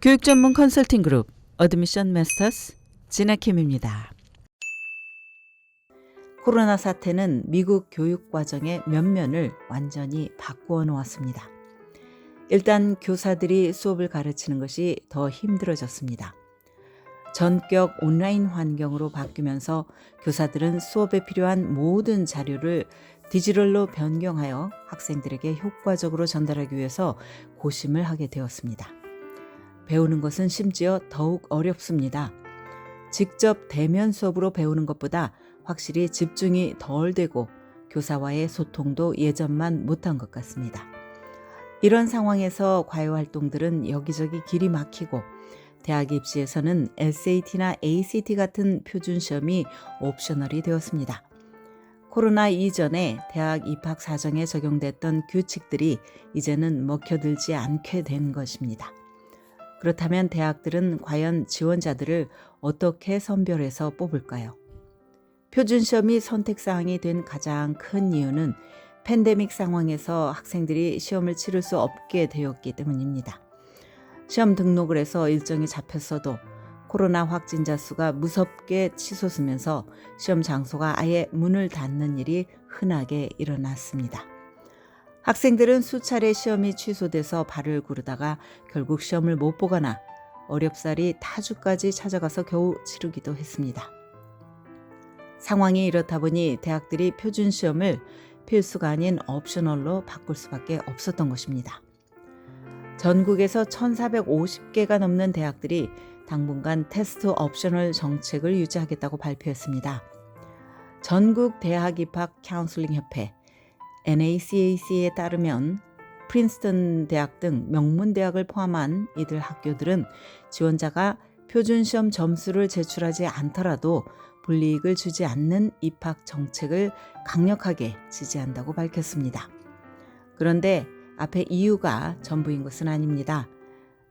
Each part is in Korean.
교육 전문 컨설팅 그룹 어드미션 마스터스 진아킴입니다. 코로나 사태는 미국 교육 과정의 면면을 완전히 바꾸어 놓았습니다. 일단 교사들이 수업을 가르치는 것이 더 힘들어졌습니다. 전격 온라인 환경으로 바뀌면서 교사들은 수업에 필요한 모든 자료를 디지털로 변경하여 학생들에게 효과적으로 전달하기 위해서 고심을 하게 되었습니다. 배우는 것은 심지어 더욱 어렵습니다. 직접 대면 수업으로 배우는 것보다 확실히 집중이 덜 되고 교사와의 소통도 예전만 못한 것 같습니다. 이런 상황에서 과외 활동들은 여기저기 길이 막히고 대학 입시에서는 SAT나 ACT 같은 표준 시험이 옵셔널이 되었습니다. 코로나 이전에 대학 입학 사정에 적용됐던 규칙들이 이제는 먹혀들지 않게 된 것입니다. 그렇다면 대학들은 과연 지원자들을 어떻게 선별해서 뽑을까요? 표준시험이 선택사항이 된 가장 큰 이유는 팬데믹 상황에서 학생들이 시험을 치를 수 없게 되었기 때문입니다. 시험 등록을 해서 일정이 잡혔어도 코로나 확진자 수가 무섭게 치솟으면서 시험 장소가 아예 문을 닫는 일이 흔하게 일어났습니다. 학생들은 수차례 시험이 취소돼서 발을 구르다가 결국 시험을 못 보거나 어렵사리 타주까지 찾아가서 겨우 치르기도 했습니다. 상황이 이렇다 보니 대학들이 표준 시험을 필수가 아닌 옵셔널로 바꿀 수밖에 없었던 것입니다. 전국에서 1,450개가 넘는 대학들이 당분간 테스트 옵셔널 정책을 유지하겠다고 발표했습니다. 전국 대학 입학 카운슬링 협회 NACAC에 따르면 프린스턴 대학 등 명문 대학을 포함한 이들 학교들은 지원자가 표준시험 점수를 제출하지 않더라도 불이익을 주지 않는 입학 정책을 강력하게 지지한다고 밝혔습니다. 그런데 앞에 이유가 전부인 것은 아닙니다.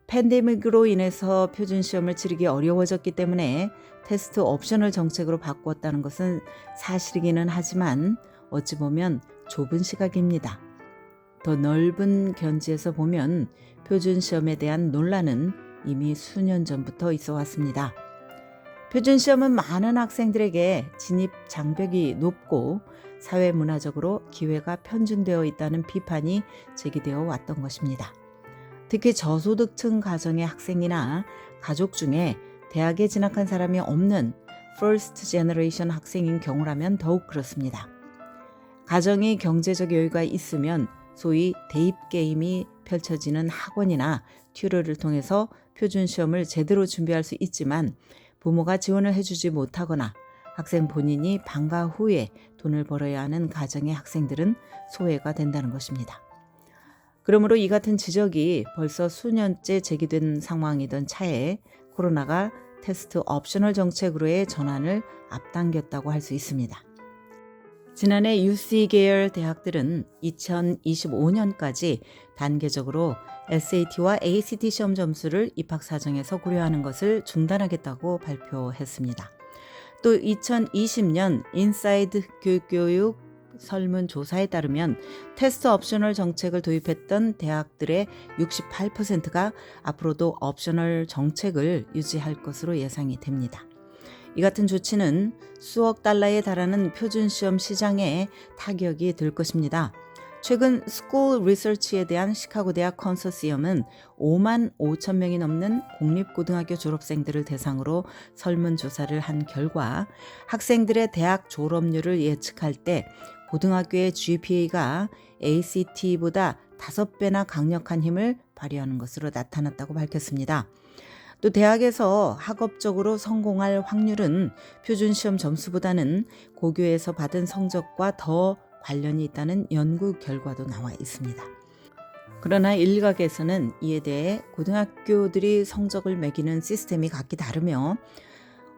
팬데믹으로 인해서 표준시험을 치르기 어려워졌기 때문에 테스트 옵셔널 정책으로 바꾸었다는 것은 사실이기는 하지만 어찌 보면 좁은 시각입니다. 더 넓은 견지에서 보면 표준시험에 대한 논란은 이미 수년 전부터 있어 왔습니다. 표준시험은 많은 학생들에게 진입 장벽이 높고 사회문화적으로 기회가 편중되어 있다는 비판이 제기되어 왔던 것입니다. 특히 저소득층 가정의 학생이나 가족 중에 대학에 진학한 사람이 없는 퍼스트 제너레이션 학생인 경우라면 더욱 그렇습니다. 가정이 경제적 여유가 있으면 소위 대입 게임이 펼쳐지는 학원이나 튜터를 통해서 표준시험을 제대로 준비할 수 있지만 부모가 지원을 해주지 못하거나 학생 본인이 방과 후에 돈을 벌어야 하는 가정의 학생들은 소외가 된다는 것입니다. 그러므로 이 같은 지적이 벌써 수년째 제기된 상황이던 차에 코로나가 테스트 옵셔널 정책으로의 전환을 앞당겼다고 할 수 있습니다. 지난해 UC 계열 대학들은 2025년까지 단계적으로 SAT와 ACT 시험 점수를 입학 사정에서 고려하는 것을 중단하겠다고 발표했습니다. 또 2020년 인사이드 교육 설문조사에 따르면 테스트 옵셔널 정책을 도입했던 대학들의 68%가 앞으로도 옵셔널 정책을 유지할 것으로 예상이 됩니다. 이 같은 조치는 수억 달러에 달하는 표준시험 시장에 타격이 될 것입니다. 최근 스쿨 리서치에 대한 시카고 대학 컨소시엄은 5만 5천 명이 넘는 공립고등학교 졸업생들을 대상으로 설문조사를 한 결과 학생들의 대학 졸업률을 예측할 때 고등학교의 GPA가 ACT보다 5배나 강력한 힘을 발휘하는 것으로 나타났다고 밝혔습니다. 또 대학에서 학업적으로 성공할 확률은 표준시험 점수보다는 고교에서 받은 성적과 더 관련이 있다는 연구 결과도 나와 있습니다. 그러나 일각에서는 이에 대해 고등학교들이 성적을 매기는 시스템이 각기 다르며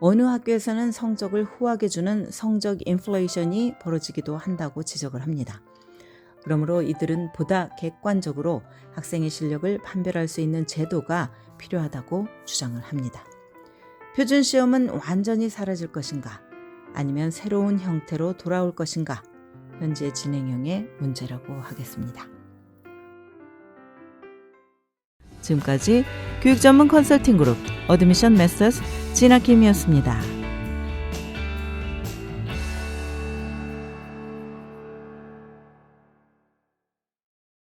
어느 학교에서는 성적을 후하게 주는 성적 인플레이션이 벌어지기도 한다고 지적을 합니다. 그러므로 이들은 보다 객관적으로 학생의 실력을 판별할 수 있는 제도가 필요하다고 주장을 합니다. 표준시험은 완전히 사라질 것인가? 아니면 새로운 형태로 돌아올 것인가? 현재 진행형의 문제라고 하겠습니다. 지금까지 교육 전문 컨설팅 그룹 어드미션 메서스 진아킴이었습니다.